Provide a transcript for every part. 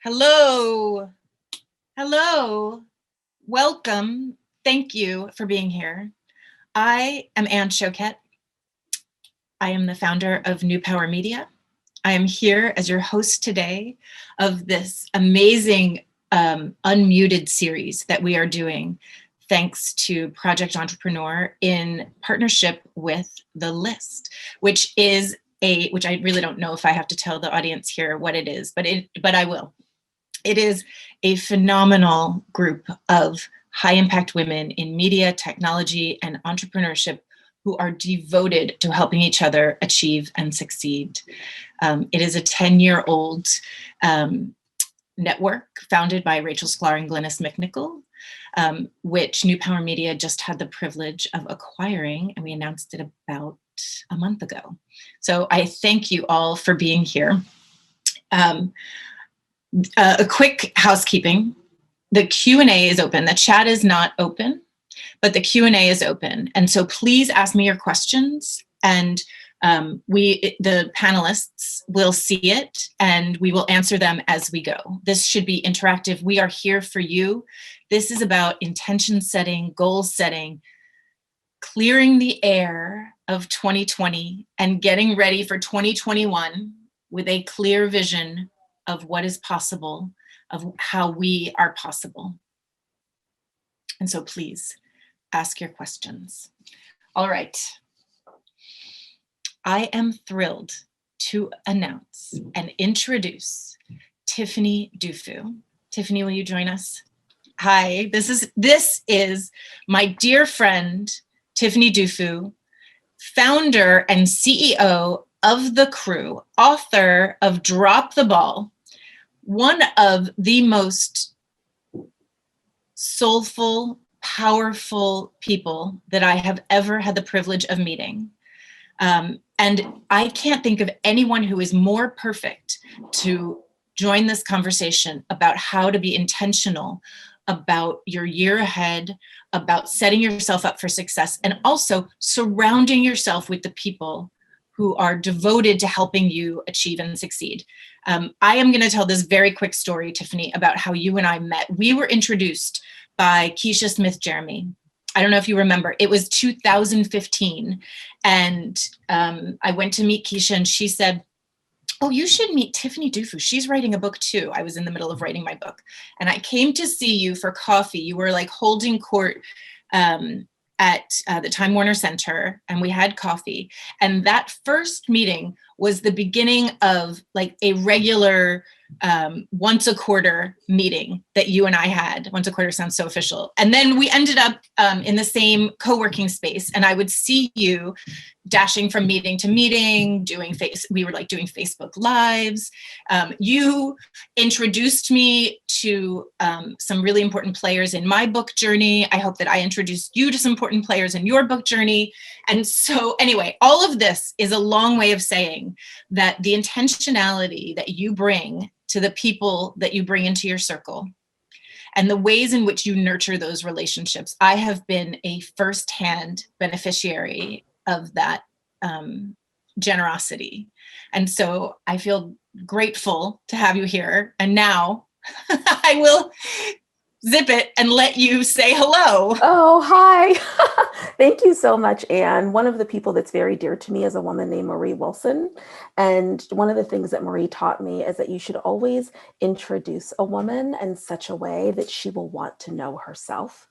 Hello. Hello. Welcome. Thank you for being here. I am Anne Shoket. I am the founder of New Power Media. I am here as your host today of this amazing unmuted series that we are doing thanks to Project Entrepreneur in partnership with TheLi.st, which I really don't know if I have to tell the audience here what it is, but I will. It is a phenomenal group of high impact women in media, technology, and entrepreneurship who are devoted to helping each other achieve and succeed. It is a 10-year-old network founded by Rachel Sklar and Glynis McNichol, which New Power Media just had the privilege of acquiring, and we announced it about a month ago. So I thank you all for being here. A quick housekeeping. The Q&A is open. The chat is not open, but the Q&A is open. And so please ask me your questions, and the panelists will see it and we will answer them as we go. This should be interactive. We are here for you. This is about intention setting, goal setting, clearing the air of 2020 and getting ready for 2021 with a clear vision of what is possible, of how we are possible. And so please ask your questions. All right. I am thrilled to announce and introduce Tiffany Dufu. Tiffany, will you join us? Hi, this is my dear friend, Tiffany Dufu, founder and CEO of The Cru, author of Drop the Ball, one of the most soulful, powerful people that I have ever had the privilege of meeting. And I can't think of anyone who is more perfect to join this conversation about how to be intentional about your year ahead, about setting yourself up for success, and also surrounding yourself with the people who are devoted to helping you achieve and succeed. I am going to tell this very quick story, Tiffany, about how you and I met. We were introduced by Keisha Smith-Jeremy. I don't know if you remember, it was 2015. And I went to meet Keisha and she said, oh, you should meet Tiffany Dufu. She's writing a book too. I was in the middle of writing my book. And I came to see you for coffee. You were like holding court at the Time Warner Center, and we had coffee. And that first meeting was the beginning of like a regular once a quarter meeting that you and I had. Once a quarter sounds so official. And then we ended up in the same co-working space, and I would see you dashing from meeting to meeting, we were like doing Facebook Lives. You introduced me to some really important players in my book journey. I hope that I introduced you to some important players in your book journey. And so anyway, all of this is a long way of saying that the intentionality that you bring to the people that you bring into your circle and the ways in which you nurture those relationships, I have been a firsthand beneficiary of that generosity. And so I feel grateful to have you here. And now I will zip it and let you say hello. Oh, hi. Thank you so much, Anne. One of the people that's very dear to me is a woman named Marie Wilson. And one of the things that Marie taught me is that you should always introduce a woman in such a way that she will want to know herself.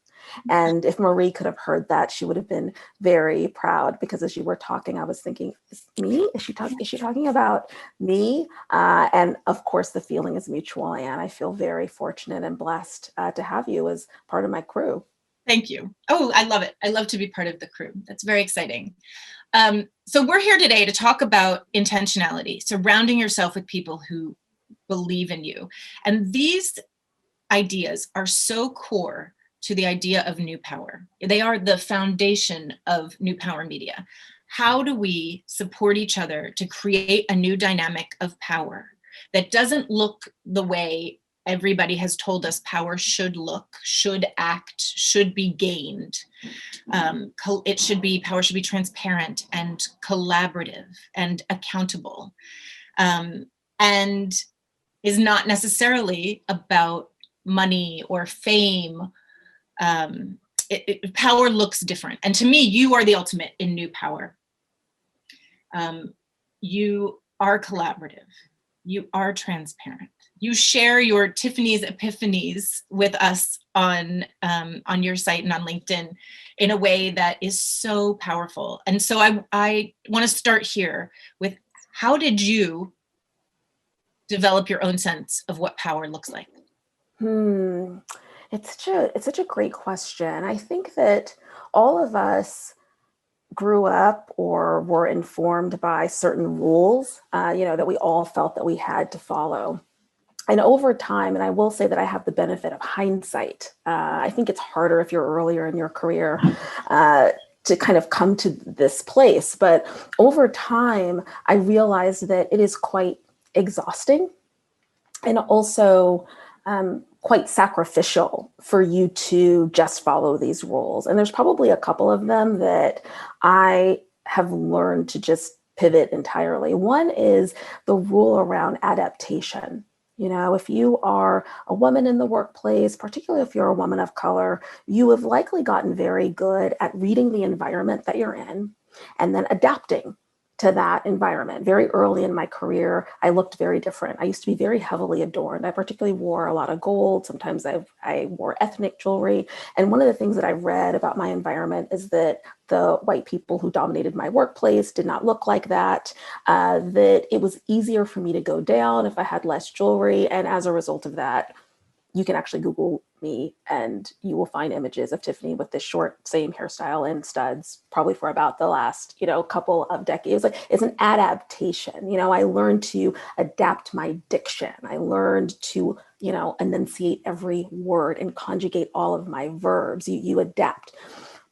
And if Marie could have heard that, she would have been very proud, because as you were talking, I was thinking, me? Is she talking about me? And of course, the feeling is mutual, and I feel very fortunate and blessed to have you as part of my crew. Thank you. Oh, I love it. I love to be part of the crew. That's very exciting. So we're here today to talk about intentionality, surrounding yourself with people who believe in you. And these ideas are so core to the idea of New Power. They are the foundation of New Power Media. How do we support each other to create a new dynamic of power that doesn't look the way everybody has told us power should look, should act, should be gained? Power should be transparent and collaborative and accountable. And is not necessarily about money or fame. Power looks different. And to me, you are the ultimate in new power. You are collaborative. You are transparent. You share your Tiffany's epiphanies with us on your site and on LinkedIn in a way that is so powerful. And so I want to start here with, how did you develop your own sense of what power looks like? It's such a great question. I think that all of us grew up or were informed by certain rules, that we all felt that we had to follow. And over time, and I will say that I have the benefit of hindsight. I think it's harder if you're earlier in your career to kind of come to this place. But over time, I realized that it is quite exhausting and also quite sacrificial for you to just follow these rules. And there's probably a couple of them that I have learned to just pivot entirely. One is the rule around adaptation. If you are a woman in the workplace, particularly if you're a woman of color, you have likely gotten very good at reading the environment that you're in and then adapting to that environment. Very early in my career, I looked very different. I used to be very heavily adorned. I particularly wore a lot of gold. Sometimes I wore ethnic jewelry. And one of the things that I read about my environment is that the white people who dominated my workplace did not look like that, that it was easier for me to go down if I had less jewelry. And as a result of that, you can actually Google me and you will find images of Tiffany with this short, same hairstyle and studs, probably for about the last, couple of decades. Like, it's an adaptation. I learned to adapt my diction. I learned to, enunciate every word and conjugate all of my verbs. You adapt.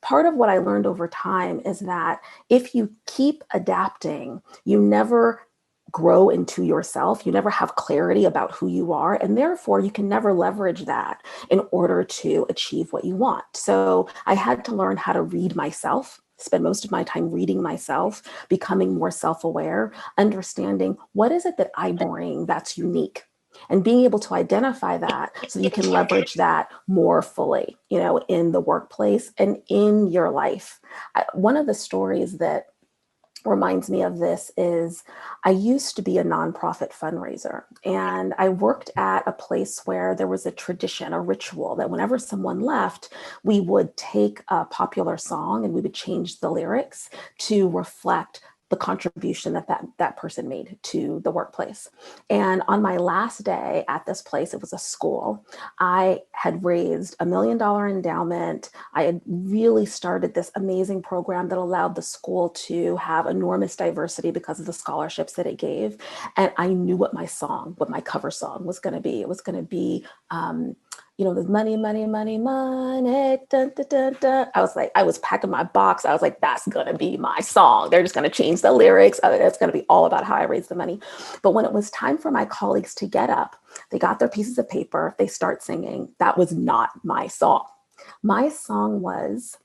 Part of what I learned over time is that if you keep adapting, you never grow into yourself. You never have clarity about who you are. And therefore, you can never leverage that in order to achieve what you want. So I had to learn how to read myself, spend most of my time reading myself, becoming more self-aware, understanding what is it that I bring that's unique, and being able to identify that so that you can leverage that more fully, in the workplace and in your life. One of the stories that reminds me of this is I used to be a nonprofit fundraiser, and I worked at a place where there was a tradition, a ritual that whenever someone left, we would take a popular song and we would change the lyrics to reflect the contribution that person made to the workplace. And on my last day at this place, it was a school, I had raised $1 million endowment. I had really started this amazing program that allowed the school to have enormous diversity because of the scholarships that it gave. And I knew what my cover song was going to be. It was going to be, the money, money, money, money. Dun, dun, dun, dun. I was packing my box. I was like, that's going to be my song. They're just going to change the lyrics. It's going to be all about how I raise the money. But when it was time for my colleagues to get up, they got their pieces of paper, they start singing. That was not my song. My song was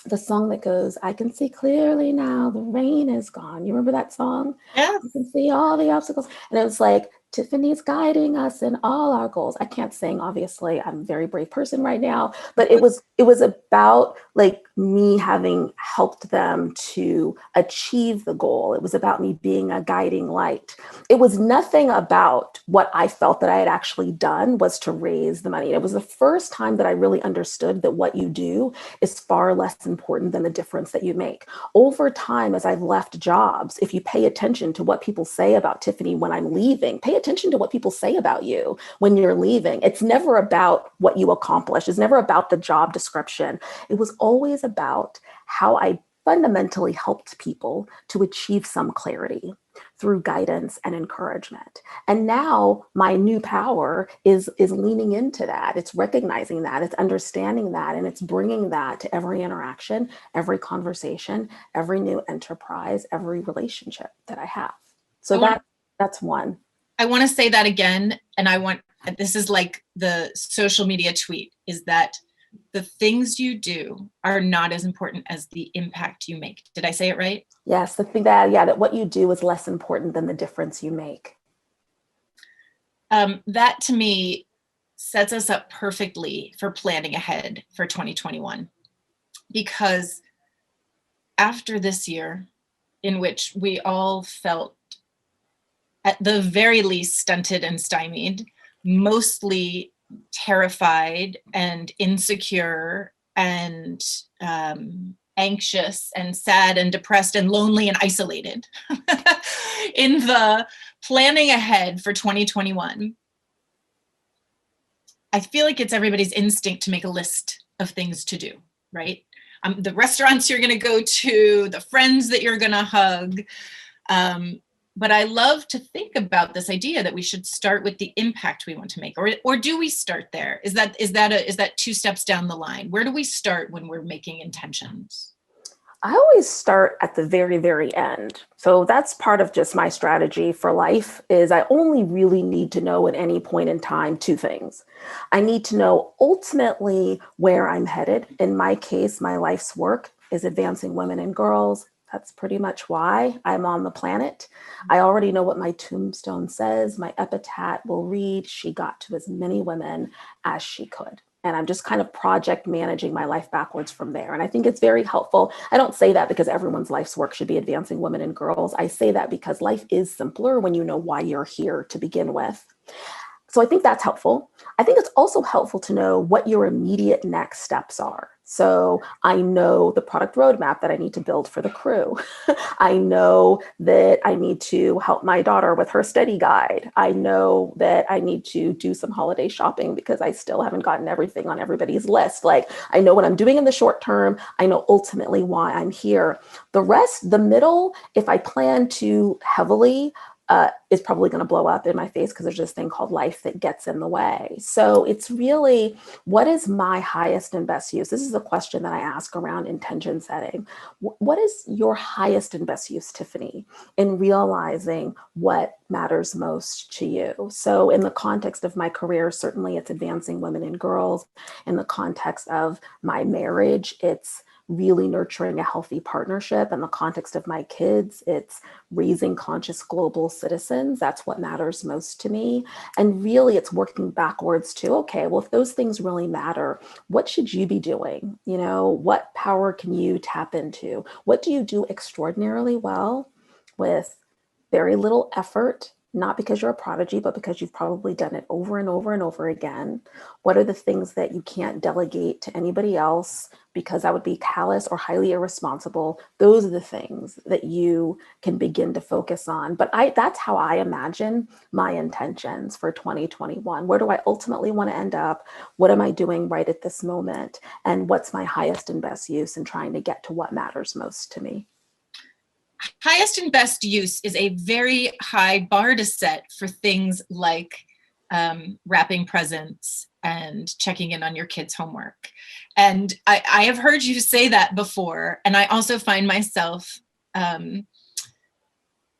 the song that goes, I can see clearly now, the rain is gone. You remember that song? Yes. You can see all the obstacles. And it was like, Tiffany's guiding us in all our goals. I can't sing, obviously. I'm a very brave person right now, but it was about like me having helped them to achieve the goal. It was about me being a guiding light. It was nothing about what I felt that I had actually done was to raise the money. It was the first time that I really understood that what you do is far less important than the difference that you make. Over time, as I've left jobs, if you pay attention to what people say about Tiffany when I'm leaving, pay attention to what people say about you when you're leaving. It's never about what you accomplish. It's never about the job description. It was always about how I fundamentally helped people to achieve some clarity through guidance and encouragement. And now my new power is leaning into that. It's recognizing that, it's understanding that, and it's bringing that to every interaction, every conversation, every new enterprise, every relationship that I have. So that's one. I want to say that again, and this is like the social media tweet, is that the things you do are not as important as the impact you make. Did I say it right? Yes, the thing that what you do is less important than the difference you make. That to me sets us up perfectly for planning ahead for 2021. Because after this year, in which we all felt at the very least stunted and stymied, mostly terrified and insecure and anxious and sad and depressed and lonely and isolated in the planning ahead for 2021, I feel like it's everybody's instinct to make a list of things to do, right? The restaurants you're going to go to, the friends that you're going to hug. But I love to think about this idea that we should start with the impact we want to make, or do we start there? Is that 2 steps down the line? Where do we start when we're making intentions? I always start at the very, very end. So that's part of just my strategy for life is I only really need to know at any point in time 2 things. I need to know ultimately where I'm headed. In my case, my life's work is advancing women and girls. That's pretty much why I'm on the planet. I already know what my tombstone says. My epitaph will read, she got to as many women as she could. And I'm just kind of project managing my life backwards from there. And I think it's very helpful. I don't say that because everyone's life's work should be advancing women and girls. I say that because life is simpler when you know why you're here to begin with. So I think that's helpful. I think it's also helpful to know what your immediate next steps are. So I know the product roadmap that I need to build for the crew. I know that I need to help my daughter with her study guide. I know that I need to do some holiday shopping because I still haven't gotten everything on everybody's list. Like I know what I'm doing in the short term. I know ultimately why I'm here. The rest, the middle, if I plan too heavily, is probably going to blow up in my face because there's this thing called life that gets in the way. So it's really, what is my highest and best use? This is a question that I ask around intention setting. What is your highest and best use, Tiffany, in realizing what matters most to you? So in the context of my career, certainly it's advancing women and girls. In the context of my marriage, it's really nurturing a healthy partnership. In the context of my kids, it's raising conscious global citizens. That's what matters most to me. And really, it's working backwards to, okay, well, if those things really matter, what should you be doing? You know, what power can you tap into? What do you do extraordinarily well with very little effort? Not because you're a prodigy, but because you've probably done it over and over and over again. What are the things that you can't delegate to anybody else because that would be callous or highly irresponsible? Those are the things that you can begin to focus on. But that's how I imagine my intentions for 2021. Where do I ultimately want to end up? What am I doing right at this moment? And what's my highest and best use in trying to get to what matters most to me? Highest and best use is a very high bar to set for things like wrapping presents and checking in on your kids' homework. And I have heard you say that before. And I also find myself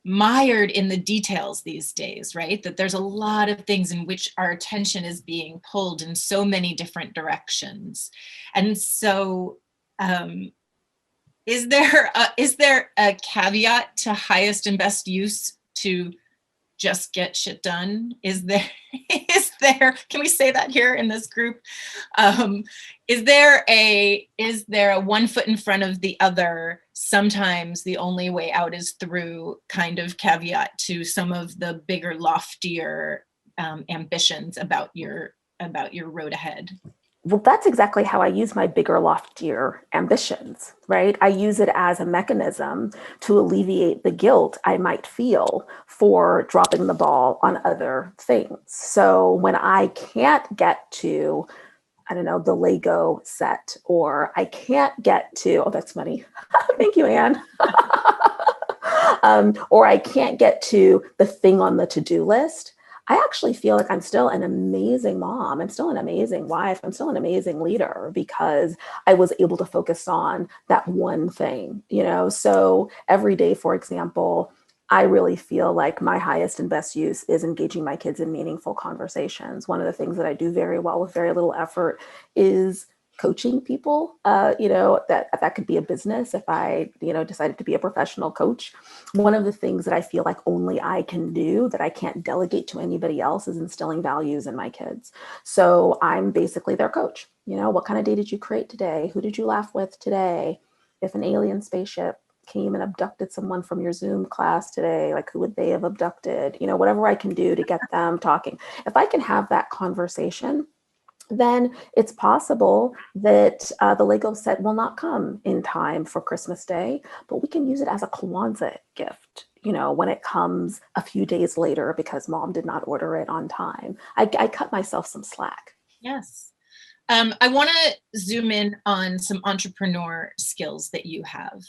mired in the details these days, right? That there's a lot of things in which our attention is being pulled in so many different directions. And so, is there a caveat to highest and best use to just get shit done? Is there, can we say that here in this group? Is there a 1 foot in front of the other, sometimes the only way out is through kind of caveat to some of the bigger, loftier ambitions about your road ahead? Well, that's exactly how I use my bigger, loftier ambitions, right? I use it as a mechanism to alleviate the guilt I might feel for dropping the ball on other things. So when I can't get to, I don't know, the Lego set, or I can't get to, oh, that's funny. Thank you, Anne. Or I can't get to the thing on the to-do list, I actually feel like I'm still an amazing mom. I'm still an amazing wife. I'm still an amazing leader because I was able to focus on that one thing, you know? So every day, for example, I really feel like my highest and best use is engaging my kids in meaningful conversations. One of the things that I do very well with very little effort is coaching people, that could be a business. If I, decided to be a professional coach, one of the things that I feel like only I can do that I can't delegate to anybody else is instilling values in my kids. So I'm basically their coach. What kind of day did you create today? Who did you laugh with today? If an alien spaceship came and abducted someone from your Zoom class today, like who would they have abducted? Whatever I can do to get them talking. If I can have that conversation, then it's possible that the Lego set will not come in time for Christmas Day, but we can use it as a Kwanzaa gift, when it comes a few days later because mom did not order it on time. I cut myself some slack. Yes. I want to zoom in on some entrepreneur skills that you have,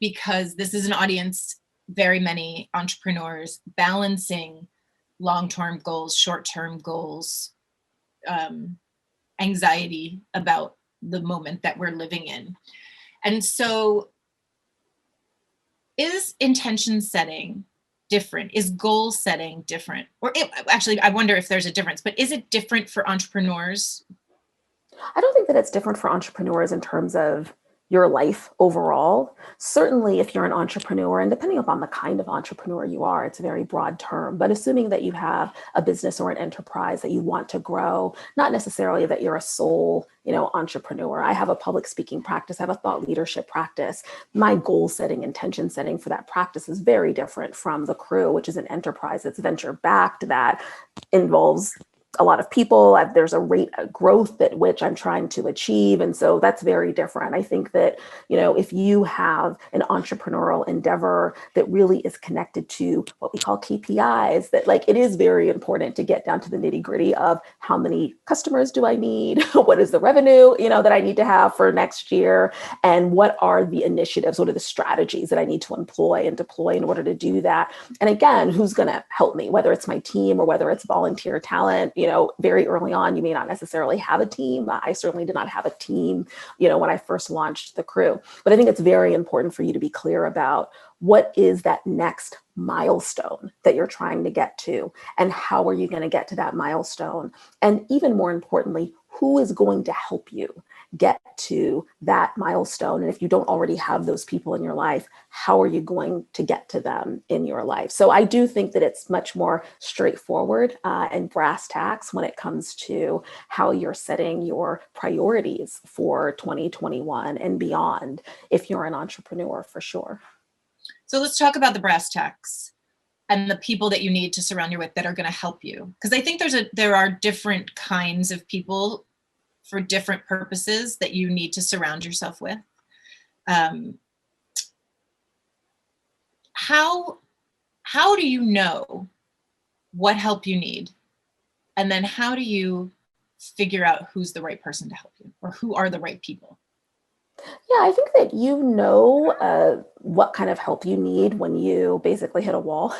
because this is an audience, very many entrepreneurs balancing long-term goals, short-term goals, anxiety about the moment that we're living in. And so is intention setting different? Is goal setting different? Actually, I wonder if there's a difference, but is it different for entrepreneurs? I don't think that it's different for entrepreneurs in terms of your life overall. Certainly, if you're an entrepreneur, and depending upon the kind of entrepreneur you are, it's a very broad term, but assuming that you have a business or an enterprise that you want to grow, not necessarily that you're a sole, entrepreneur. I have a public speaking practice, I have a thought leadership practice. My goal setting, intention setting for that practice is very different from The Cru, which is an enterprise that's venture backed, that involves a lot of people. There's a rate of growth at which I'm trying to achieve. And so that's very different. I think that, if you have an entrepreneurial endeavor that really is connected to what we call KPIs, that it is very important to get down to the nitty gritty of how many customers do I need? What is the revenue, that I need to have for next year? And what are the initiatives? What are the strategies that I need to employ and deploy in order to do that? And again, who's going to help me, whether it's my team or whether it's volunteer talent? Very early on, you may not necessarily have a team. I certainly did not have a team, when I first launched The Cru. But I think it's very important for you to be clear about what is that next milestone that you're trying to get to, and how are you going to get to that milestone? And even more importantly, who is going to help you get to that milestone? And if you don't already have those people in your life, how are you going to get to them in your life? So I do think that it's much more straightforward and brass tacks when it comes to how you're setting your priorities for 2021 and beyond, if you're an entrepreneur, for sure. So let's talk about the brass tacks and the people that you need to surround you with that are going to help you. Because I think there are different kinds of people for different purposes that you need to surround yourself with. How do you know what help you need? And then how do you figure out who's the right person to help you, or who are the right people? Yeah, I think that what kind of help you need when you basically hit a wall.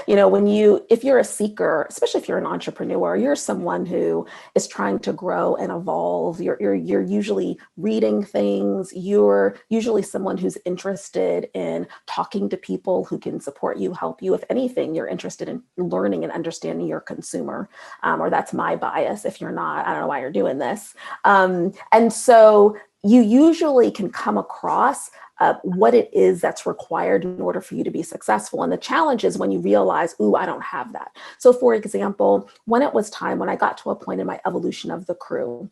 If you're a seeker, especially if you're an entrepreneur, you're someone who is trying to grow and evolve. You're usually reading things. You're usually someone who's interested in talking to people who can support you, help you. If anything, you're interested in learning and understanding your consumer, or that's my bias. If you're not, I don't know why you're doing this. And so you usually can come across what it is that's required in order for you to be successful. And the challenge is when you realize, ooh, I don't have that. So for example, when I got to a point in my evolution of The Cru,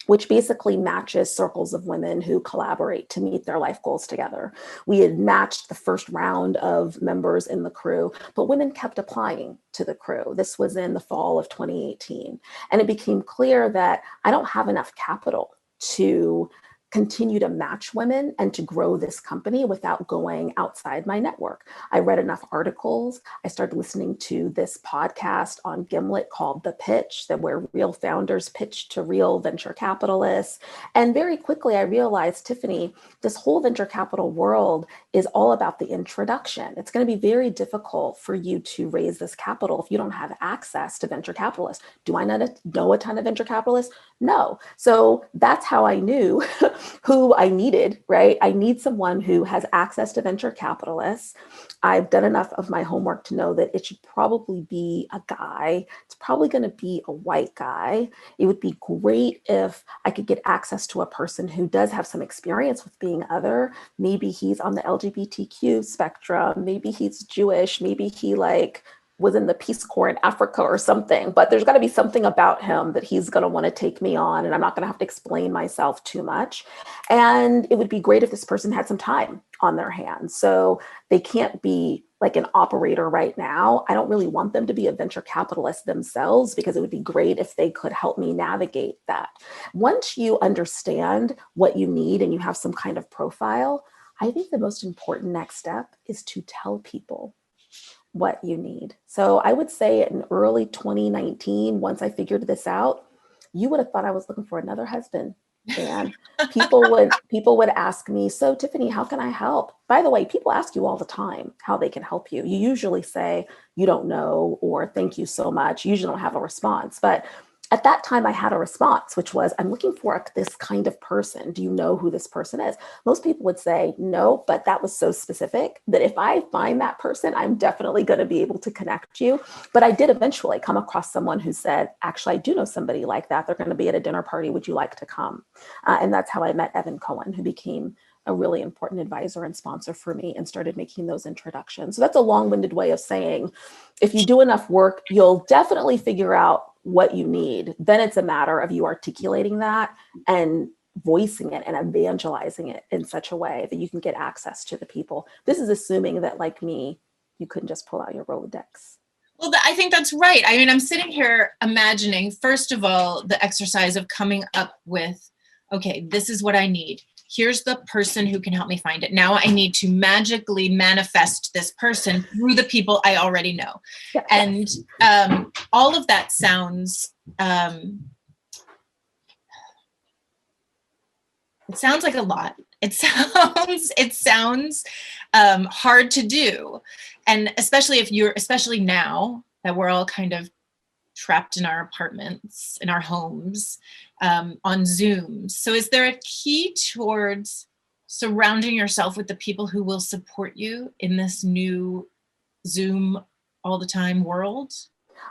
which basically matches circles of women who collaborate to meet their life goals together. We had matched the first round of members in The Cru, but women kept applying to The Cru. This was in the fall of 2018. And it became clear that I don't have enough capital to continue to match women and to grow this company without going outside my network. I read enough articles. I started listening to this podcast on Gimlet called The Pitch, where real founders pitch to real venture capitalists. And very quickly I realized, Tiffany, this whole venture capital world is all about the introduction. It's going to be very difficult for you to raise this capital if you don't have access to venture capitalists. Do I not know a ton of venture capitalists? No. So that's how I knew who I needed, right? I need someone who has access to venture capitalists. I've done enough of my homework to know that it should probably be a guy. It's probably going to be a white guy. It would be great if I could get access to a person who does have some experience with being other. Maybe he's on the LGBTQ spectrum. Maybe he's Jewish. Maybe he was in the Peace Corps in Africa or something, but there's got to be something about him that he's going to want to take me on, and I'm not going to have to explain myself too much. And it would be great if this person had some time on their hands. So they can't be like an operator right now. I don't really want them to be a venture capitalist themselves, because it would be great if they could help me navigate that. Once you understand what you need and you have some kind of profile, I think the most important next step is to tell people what you need. So I would say in early 2019, once I figured this out, you would have thought I was looking for another husband. And people would ask me, so Tiffany, how can I help? By the way, people ask you all the time how they can help you. You usually say, you don't know, or thank you so much. You usually don't have a response. But at that time, I had a response, which was, I'm looking for this kind of person. Do you know who this person is? Most people would say no, but that was so specific that if I find that person, I'm definitely going to be able to connect you. But I did eventually come across someone who said, actually, I do know somebody like that. They're going to be at a dinner party. Would you like to come? And that's how I met Evan Cohen, who became a really important advisor and sponsor for me and started making those introductions. So that's a long-winded way of saying, if you do enough work, you'll definitely figure out what you need. Then it's a matter of you articulating that and voicing it and evangelizing it in such a way that you can get access to the people. This is assuming that, like me, you couldn't just pull out your Rolodex. Well, I think that's right. I mean, I'm sitting here imagining, first of all, the exercise of coming up with, okay, this is what I need. Here's the person who can help me find it. Now I need to magically manifest this person through the people I already know. Yeah. And all of that sounds, it sounds like a lot. It sounds hard to do. And especially now that we're all kind of trapped in our apartments, in our homes, on Zoom. So is there a key towards surrounding yourself with the people who will support you in this new Zoom all the time world?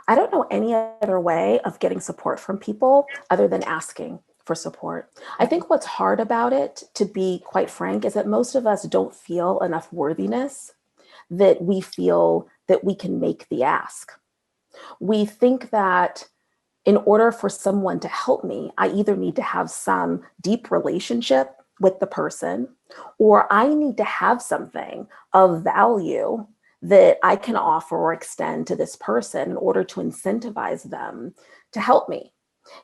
I don't know any other way of getting support from people other than asking for support. I think what's hard about it, to be quite frank, is that most of us don't feel enough worthiness that we feel that we can make the ask. We think that in order for someone to help me, I either need to have some deep relationship with the person, or I need to have something of value that I can offer or extend to this person in order to incentivize them to help me.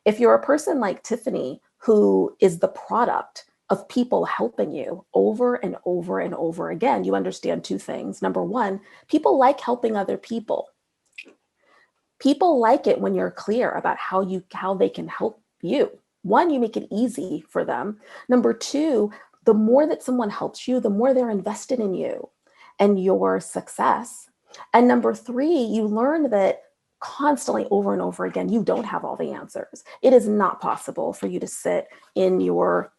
If you're a person like Tiffany, who is the product of people helping you over and over and over again, you understand two things. Number one, people like helping other people. People like it when you're clear about how they can help you. One, you make it easy for them. Number two, the more that someone helps you, the more they're invested in you and your success. And number three, you learn that constantly over and over again, you don't have all the answers. It is not possible for you to sit in your,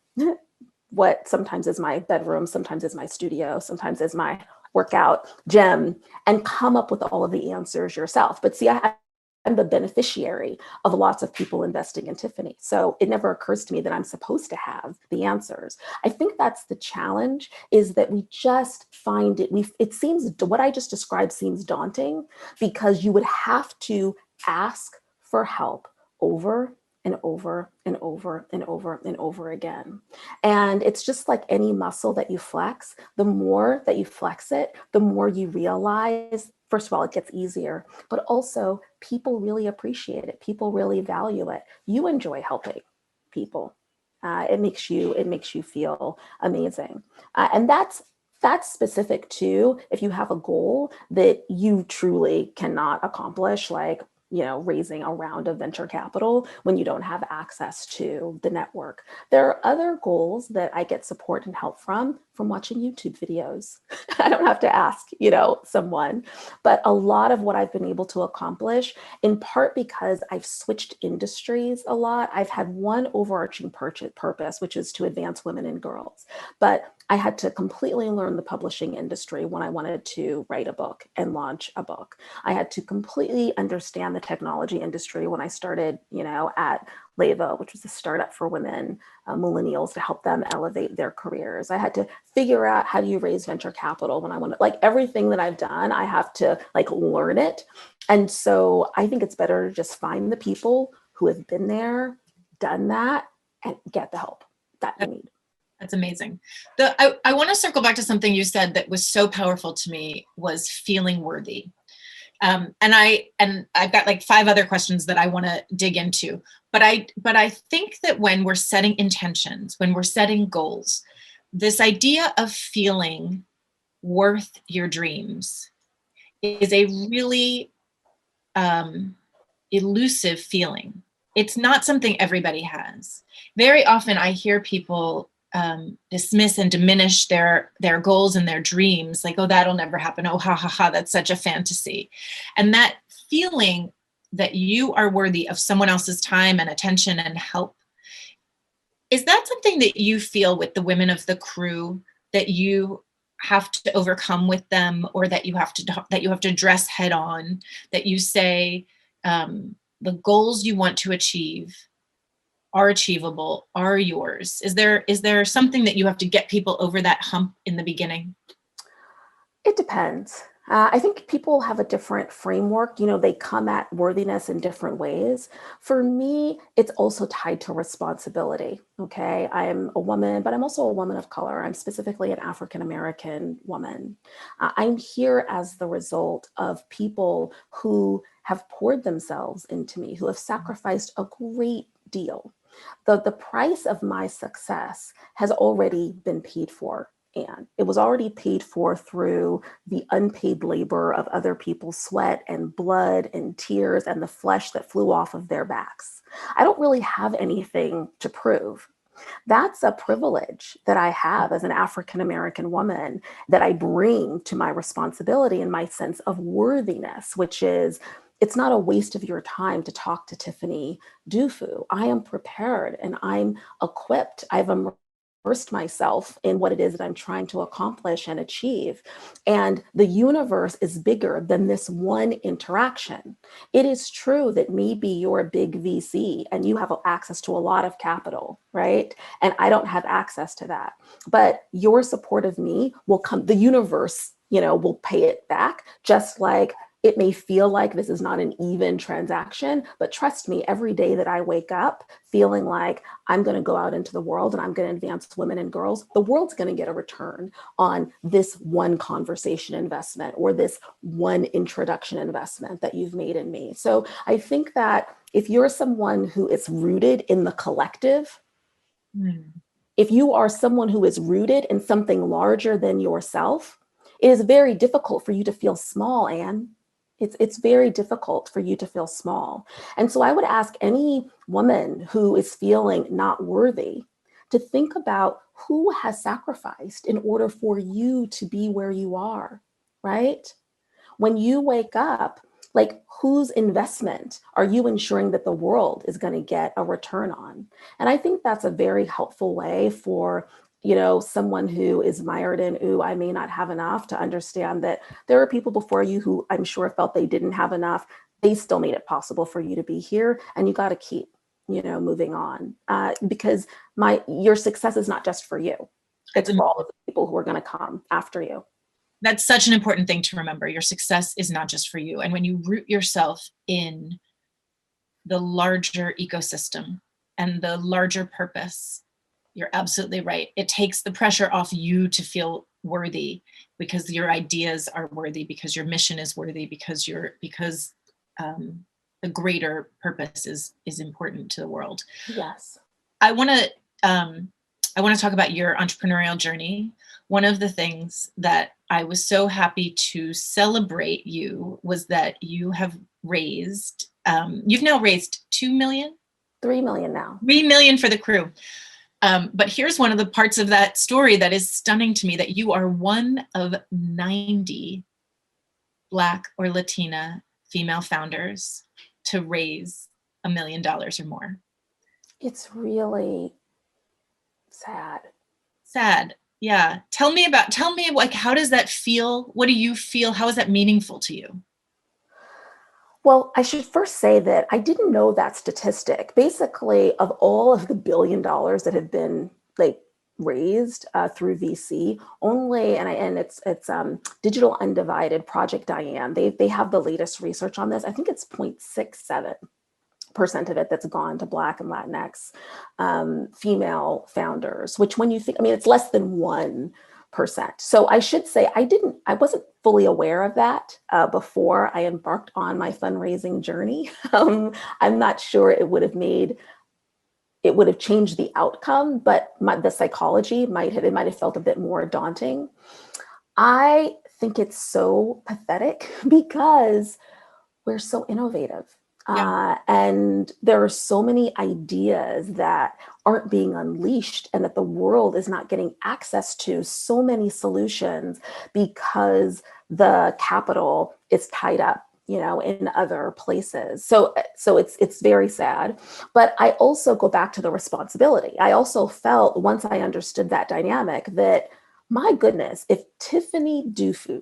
what sometimes is my bedroom, sometimes is my studio, sometimes is my workout gym, and come up with all of the answers yourself. But see, I'm the beneficiary of lots of people investing in Tiffany. So it never occurs to me that I'm supposed to have the answers. I think that's the challenge, is that we just find it seems, what I just described seems daunting, because you would have to ask for help over and over and over and over and over again. And it's just like any muscle that you flex. The more that you flex it, the more you realize, first of all, it gets easier, but also people really appreciate it. People really value it. You enjoy helping people. It makes you feel amazing. And that's specific to if you have a goal that you truly cannot accomplish, like raising a round of venture capital when you don't have access to the network. There are other goals that I get support and help from watching YouTube videos. I don't have to ask, someone, but a lot of what I've been able to accomplish, in part because I've switched industries a lot. I've had one overarching purpose, which is to advance women and girls, but I had to completely learn the publishing industry when I wanted to write a book and launch a book. I had to completely understand the technology industry when I started, at Leva, which was a startup for women, millennials, to help them elevate their careers. I had to figure out how do you raise venture capital when I want to, like everything that I've done, I have to learn it. And so I think it's better to just find the people who have been there, done that, and get the help that you need. That's amazing. I want to circle back to something you said that was so powerful to me, was feeling worthy. And I've got like 5 other questions that I want to dig into. But I think that when we're setting intentions, when we're setting goals, this idea of feeling worth your dreams is a really elusive feeling. It's not something everybody has. Very often I hear people dismiss and diminish their goals and their dreams, like, oh, that'll never happen. Oh, ha, ha, ha, that's such a fantasy. And that feeling that you are worthy of someone else's time and attention and help, is that something that you feel with the women of the crew, that you have to overcome with them, or that you have to address head on, that you say the goals you want to achieve are achievable, are yours? Is there something that you have to get people over that hump in the beginning? It depends. I think people have a different framework. They come at worthiness in different ways. For me, it's also tied to responsibility. Okay. I'm a woman, but I'm also a woman of color. I'm specifically an African-American woman. I'm here as the result of people who have poured themselves into me, who have sacrificed a great deal. The price of my success has already been paid for. And it was already paid for through the unpaid labor of other people's sweat and blood and tears and the flesh that flew off of their backs. I don't really have anything to prove. That's a privilege that I have as an African-American woman that I bring to my responsibility and my sense of worthiness, which is, it's not a waste of your time to talk to Tiffany Dufu. I am prepared and I'm equipped. I've immersed myself in what it is that I'm trying to accomplish and achieve. And the universe is bigger than this one interaction. It is true that maybe you're a big VC and you have access to a lot of capital, right? And I don't have access to that. But your support of me will come, the universe, will pay it back, just like it may feel like this is not an even transaction, but trust me, every day that I wake up feeling like I'm going to go out into the world and I'm going to advance women and girls, the world's going to get a return on this one conversation investment or this one introduction investment that you've made in me. So I think that if you're someone who is rooted in the collective, if you are someone who is rooted in something larger than yourself, it is very difficult for you to feel small, Anne. It's very difficult for you to feel small. And so I would ask any woman who is feeling not worthy to think about who has sacrificed in order for you to be where you are, right? When you wake up, like, whose investment are you ensuring that the world is going to get a return on? And I think that's a very helpful way for someone who is mired in, ooh, I may not have enough, to understand that there are people before you who I'm sure felt they didn't have enough. They still made it possible for you to be here, and you got to keep, moving on, because your success is not just for you. It's for all of the people who are going to come after you. That's such an important thing to remember. Your success is not just for you. And when you root yourself in the larger ecosystem and the larger purpose, you're absolutely right. It takes the pressure off you to feel worthy, because your ideas are worthy, because your mission is worthy, because the greater purpose is important to the world. Yes. I want to talk about your entrepreneurial journey. One of the things that I was so happy to celebrate you was that you have raised. You've now raised 2 million? 3 million now. 3 million for The Cru. But here's one of the parts of that story that is stunning to me, that you are one of 90 Black or Latina female founders to raise $1 million or more. It's really sad. Sad. Yeah. Tell me like, how does that feel? What do you feel? How is that meaningful to you? Well, I should first say that I didn't know that statistic. Basically, of all of the $1 billion that have been like raised through VC, only and it's Digital Undivided, Project Diane. They have the latest research on this. I think it's 0.67% of it that's gone to Black and Latinx female founders. Which, when you think, I mean, it's less than 1%. So I should say I wasn't fully aware of that before I embarked on my fundraising journey. I'm not sure it would have changed the outcome, but the psychology might have felt a bit more daunting. I think it's so pathetic because we're so innovative. Yeah. And there are so many ideas that aren't being unleashed, and that the world is not getting access to so many solutions because the capital is tied up, in other places. So it's very sad. But I also go back to the responsibility. I also felt, once I understood that dynamic, that, my goodness, if Tiffany Dufu,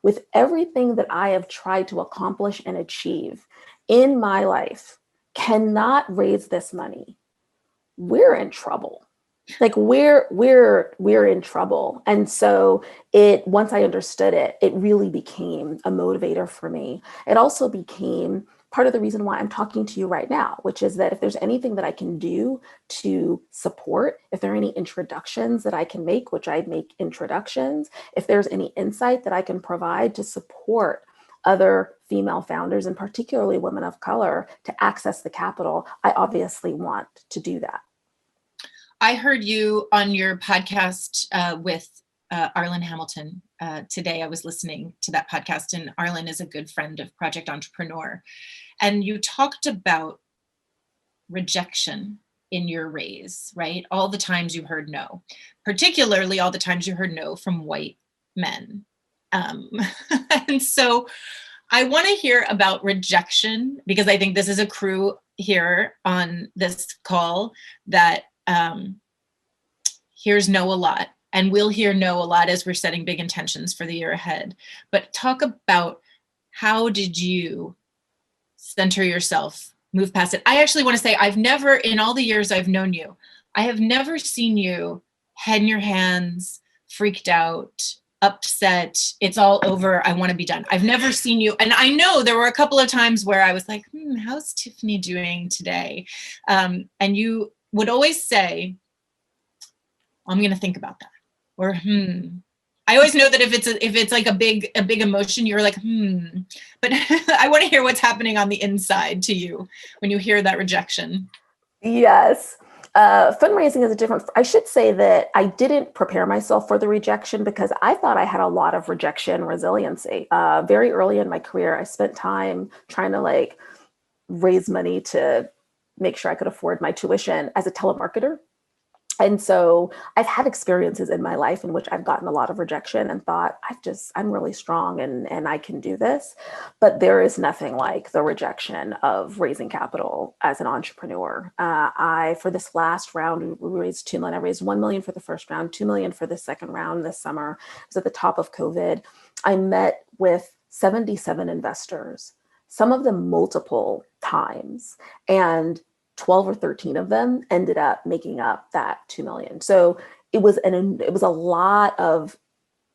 with everything that I have tried to accomplish and achieve in my life, cannot raise this money, we're in trouble. Like we're in trouble. And so once I understood it, it really became a motivator for me. It also became part of the reason why I'm talking to you right now, which is that if there's anything that I can do to support, if there are any introductions that I can make, which I make introductions, if there's any insight that I can provide to support other female founders, and particularly women of color, to access the capital, I obviously want to do that. I heard you on your podcast with Arlen Hamilton today. I was listening to that podcast, and Arlen is a good friend of Project Entrepreneur. And you talked about rejection in your raise, right? All the times you heard no, particularly all the times you heard no from white men. And so I want to hear about rejection, because I think this is a crew here on this call that hears no a lot, and we'll hear no a lot as we're setting big intentions for the year ahead. But talk about, how did you center yourself, move past it? I actually want to say, I've never, in all the years I've known you, I have never seen you head in your hands, freaked out, upset, it's all over, I want to be done. I've never seen you. And I know there were a couple of times where I was like, how's Tiffany doing today? And you would always say, I'm going to think about that. Or, I always know that if it's like a big emotion, you're like, but I want to hear what's happening on the inside to you when you hear that rejection. Yes. Fundraising is I should say that I didn't prepare myself for the rejection, because I thought I had a lot of rejection resiliency. Very early in my career, I spent time trying to raise money to make sure I could afford my tuition as a telemarketer. And so I've had experiences in my life in which I've gotten a lot of rejection and thought, I'm really strong and I can do this. But there is nothing like the rejection of raising capital as an entrepreneur. For this last round, we raised 2 million. I raised 1 million for the first round, 2 million for the second round this summer. It was at the top of COVID. I met with 77 investors, some of them multiple times, and 12 or 13 of them ended up making up that 2 million. So it was a lot of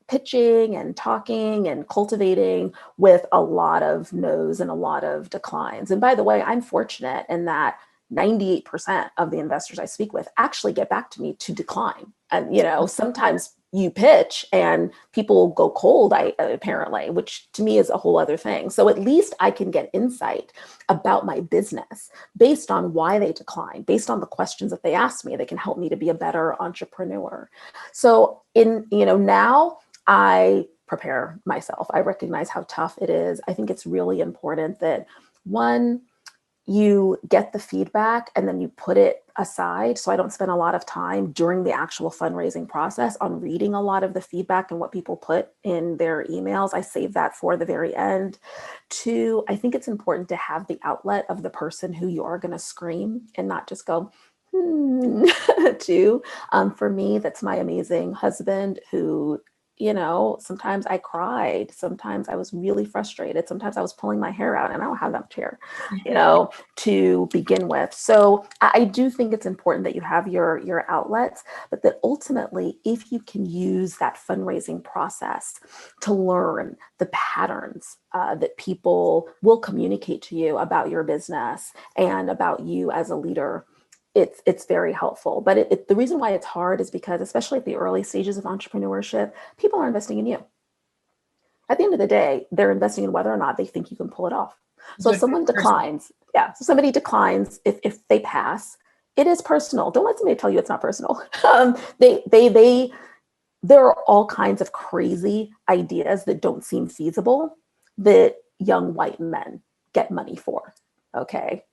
pitching and talking and cultivating, with a lot of no's and a lot of declines. And by the way, I'm fortunate in that 98% of the investors I speak with actually get back to me to decline. And, sometimes you pitch and people go cold, apparently, which to me is a whole other thing. So at least I can get insight about my business based on why they decline, based on the questions that they ask me. They can help me to be a better entrepreneur. So now I prepare myself. I recognize how tough it is. I think it's really important that, one, you get the feedback and then you put it aside. So I don't spend a lot of time during the actual fundraising process on reading a lot of the feedback and what people put in their emails. I save that for the very end. Two, I think it's important to have the outlet of the person who you are going to scream and not just go, to. For me, that's my amazing husband who, sometimes I cried. Sometimes I was really frustrated. Sometimes I was pulling my hair out, and I don't have that much hair, to begin with. So I do think it's important that you have your outlets, but that ultimately, if you can use that fundraising process to learn the patterns that people will communicate to you about your business and about you as a leader, it's very helpful. But the reason why it's hard is because, especially at the early stages of entrepreneurship, people are investing in you. At the end of the day, they're investing in whether or not they think you can pull it off. So if someone declines, so somebody declines, if they pass, it is personal. Don't let somebody tell you it's not personal. There are all kinds of crazy ideas that don't seem feasible that young white men get money for. Okay,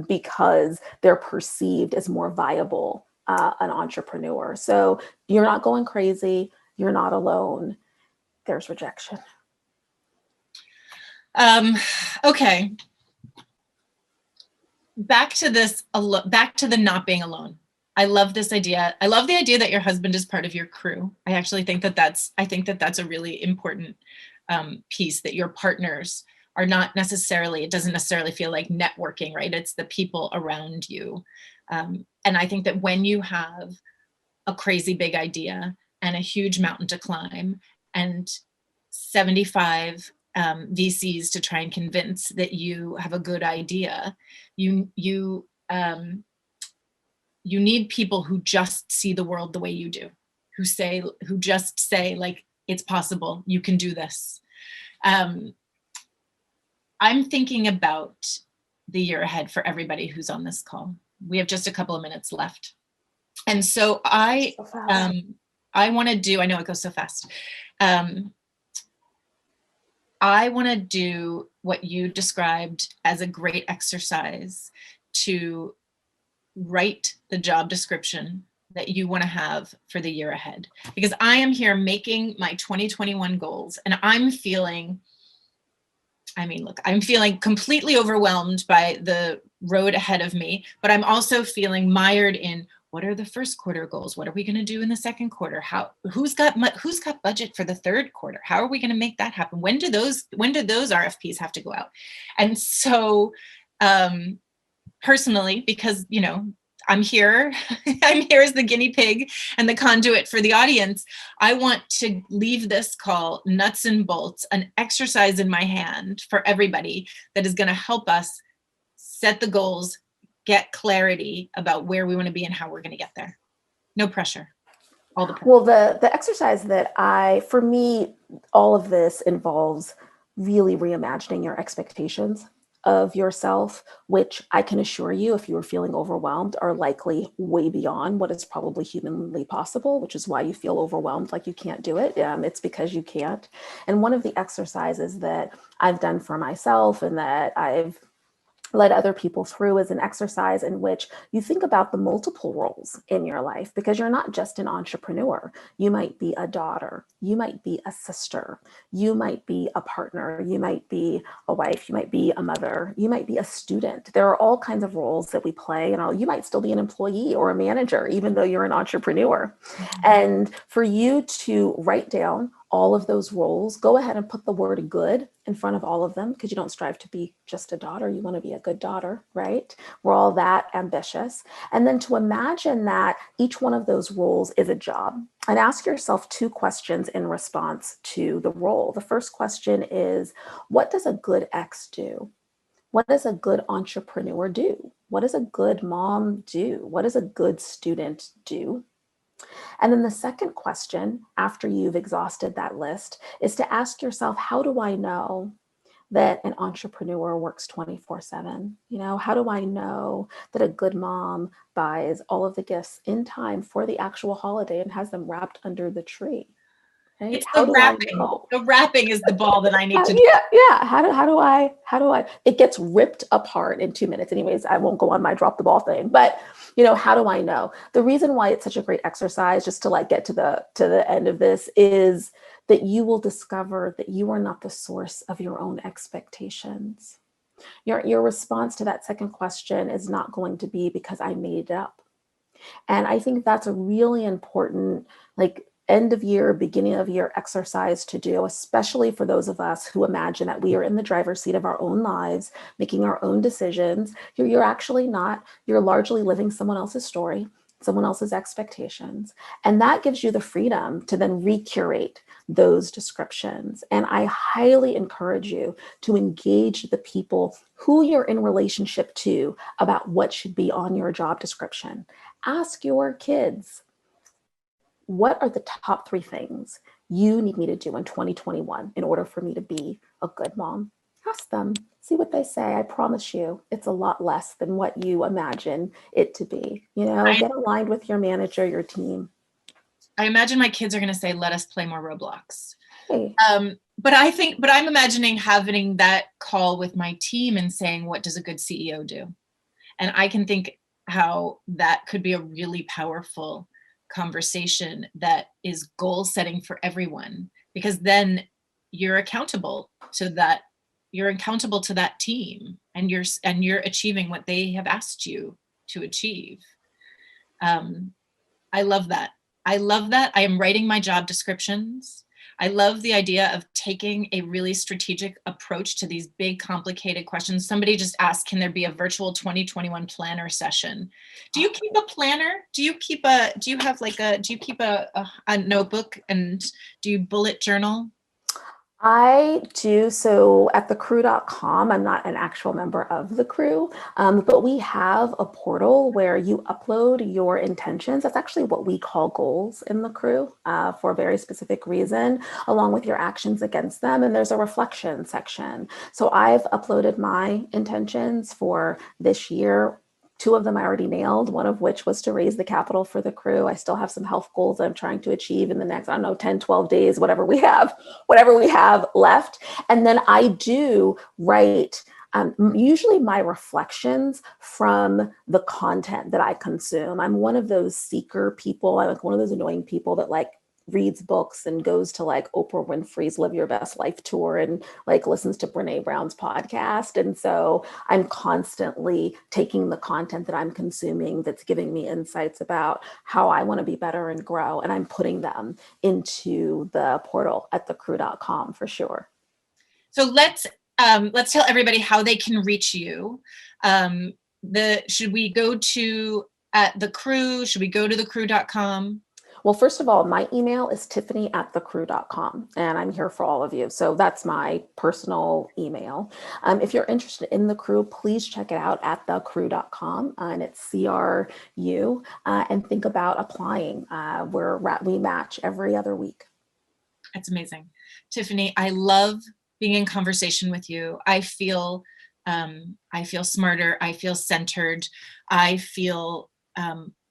because they're perceived as more viable, an entrepreneur. So you're not going crazy. You're not alone. There's rejection. Okay. Back to the not being alone. I love this idea. I love the idea that your husband is part of your crew. I actually think that's a really important piece, that your partners are not necessarily, it doesn't necessarily feel like networking, right? It's the people around you. And I think that when you have a crazy big idea and a huge mountain to climb and 75 VCs to try and convince that you have a good idea, you need people who just see the world the way you do, who just say, like, it's possible, you can do this. I'm thinking about the year ahead for everybody who's on this call. We have just a couple of minutes left. And so I want to do, I know it goes so fast. I want to do what you described as a great exercise to write the job description that you want to have for the year ahead. Because I am here making my 2021 goals, and I'm feeling completely overwhelmed by the road ahead of me, but I'm also feeling mired in, what are the first quarter goals? What are we going to do in the second quarter? Who's got budget for the third quarter? How are we going to make that happen? When do those RFPs have to go out? And so, personally, because, I'm here as the guinea pig and the conduit for the audience, I want to leave this call nuts and bolts, an exercise in my hand for everybody that is going to help us set the goals, get clarity about where we want to be and how we're going to get there. No pressure. All the pressure. Well, the exercise for me, all of this involves really reimagining your expectations of yourself, which I can assure you, if you are feeling overwhelmed, are likely way beyond what is probably humanly possible, which is why you feel overwhelmed, like you can't do it. It's because you can't. And one of the exercises that I've done for myself and that I've led other people through is an exercise in which you think about the multiple roles in your life, because you're not just an entrepreneur. You might be a daughter, you might be a sister, you might be a partner, you might be a wife, you might be a mother, you might be a student. There are all kinds of roles that we play, and you might still be an employee or a manager, even though you're an entrepreneur. Mm-hmm. And for you to write down all of those roles, go ahead and put the word good in front of all of them, because you don't strive to be just a daughter. You want to be a good daughter, right? We're all that ambitious. And then to imagine that each one of those roles is a job, and ask yourself 2 questions in response to the role. The first question is, what does a good ex do? What does a good entrepreneur do? What does a good mom do? What does a good student do? And then the second question, after you've exhausted that list, is to ask yourself, how do I know that an entrepreneur works 24/7? How do I know that a good mom buys all of the gifts in time for the actual holiday and has them wrapped under the tree? right? It's How the do I wrapping. know? The wrapping is the ball that I need to do. Yeah. How do I, it gets ripped apart in 2 minutes. Anyways, I won't go on my drop the ball thing, but how do I know? The reason why it's such a great exercise, just to like get to the end of this, is that you will discover that you are not the source of your own expectations. Your response to that second question is not going to be because I made it up. And I think that's a really important, like, end of year, beginning of year exercise to do, especially for those of us who imagine that we are in the driver's seat of our own lives, making our own decisions. You're actually not. You're largely living someone else's story, someone else's expectations. And that gives you the freedom to then recurate those descriptions. And I highly encourage you to engage the people who you're in relationship to about what should be on your job description. Ask your kids, what are the top 3 things you need me to do in 2021 in order for me to be a good mom? Ask them, see what they say. I promise you, it's a lot less than what you imagine it to be. Get aligned with your manager, your team. I imagine my kids are going to say, let us play more Roblox. Hey. But I'm imagining having that call with my team and saying, what does a good CEO do? And I can think how that could be a really powerful conversation that is goal setting for everyone, because then you're accountable to that. You're accountable to that team, and you're achieving what they have asked you to achieve. I love that. I love that. I am writing my job descriptions. I love the idea of taking a really strategic approach to these big, complicated questions. Somebody just asked, can there be a virtual 2021 planner session? Do you keep a planner? Do you keep a notebook, and do you bullet journal? I do. So at thecru.com, I'm not an actual member of the Cru, but we have a portal where you upload your intentions. That's actually what we call goals in the Cru, for a very specific reason, along with your actions against them. And there's a reflection section. So I've uploaded my intentions for this year. 2 of them I already nailed, one of which was to raise the capital for the Cru. I still have some health goals that I'm trying to achieve in the next, 10, 12 days, whatever we have left. And then I do write usually my reflections from the content that I consume. I'm one of those seeker people. I'm like one of those annoying people that like reads books and goes to like Oprah Winfrey's Live Your Best Life tour and like listens to Brene Brown's podcast. And so I'm constantly taking the content that I'm consuming that's giving me insights about how I want to be better and grow, and I'm putting them into the portal at thecru.com for sure. So let's tell everybody how they can reach you. Should we go to at the Cru? Should we go to thecru.com? Well, first of all, my email is tiffany@thecru.com, and I'm here for all of you. So that's my personal email. If you're interested in the Cru, please check it out at thecru.com, and it's CRU, and think about applying. We match every other week. That's amazing. Tiffany, I love being in conversation with you. I feel smarter. I feel centered. I feel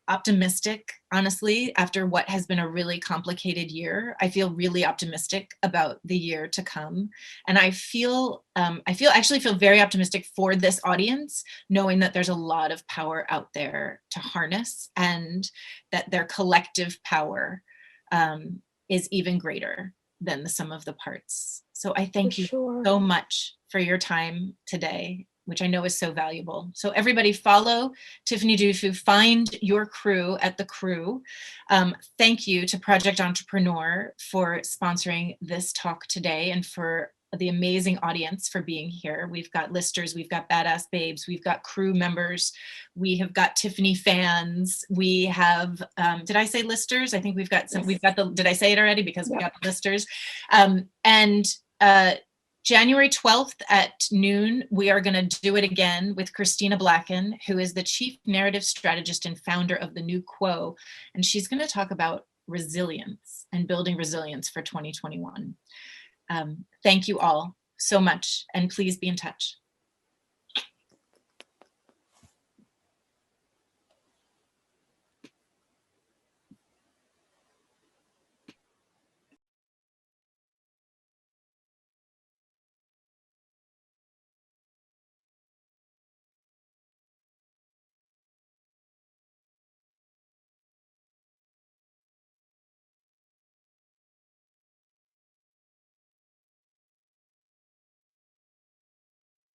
optimistic, honestly, after what has been a really complicated year. I feel really optimistic about the year to come. And I actually feel very optimistic for this audience, knowing that there's a lot of power out there to harness, and that their collective power is even greater than the sum of the parts. So I thank you so much for your time today, which I know is so valuable. So everybody follow Tiffany Dufu, find your Cru at the Cru. Thank you to Project Entrepreneur for sponsoring this talk today, and for the amazing audience for being here. We've got listers, we've got badass babes, we've got Cru members, we have got Tiffany fans, we have, did I say listers? I think we've got some, yes. Did I say it already? Because we got the listers. January 12th at noon, we are going to do it again with Christina Blacken, who is the Chief Narrative Strategist and founder of The New Quo. And she's going to talk about resilience and building resilience for 2021. Thank you all so much, and please be in touch.